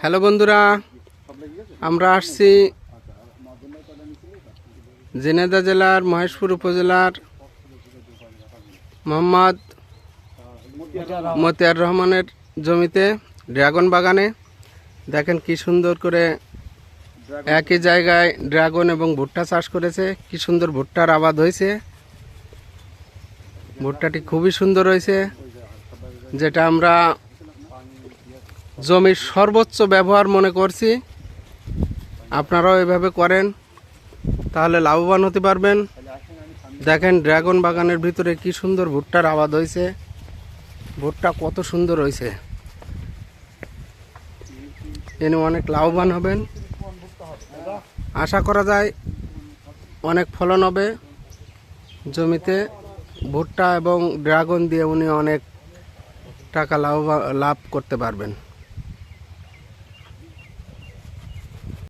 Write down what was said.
Hello বন্ধুরা, আমরা আসছি ঝিনাইদহ জেলার মহেশপুর উপজেলার মোহাম্মদ মতিয়ার রহমানের জমিতে ড্রাগন বাগানে। দেখেন কি সুন্দর করে একই জায়গায় ড্রাগন এবং ভুট্টা চাষ করেছে। কি সুন্দর ভুট্টার আবাদ হয়েছে। ভুট্টাটি খুবই সুন্দর হয়েছে, যেটা আমরা জমির সর্বোচ্চ ব্যবহার মনে করছি। আপনারাও এভাবে করেন, তাহলে লাভবান হতে পারবেন। দেখেন ড্রাগন বাগানের ভিতরে কি সুন্দর ভুট্টার আবাদ হয়েছে। ভুট্টা কত সুন্দর হয়েছে, এনে অনেক লাভবান হবেন। আশা করা যায় অনেক ফলন হবে জমিতে। ভুট্টা এবং ড্রাগন দিয়ে উনি অনেক টাকা লাভ করতে পারবেন।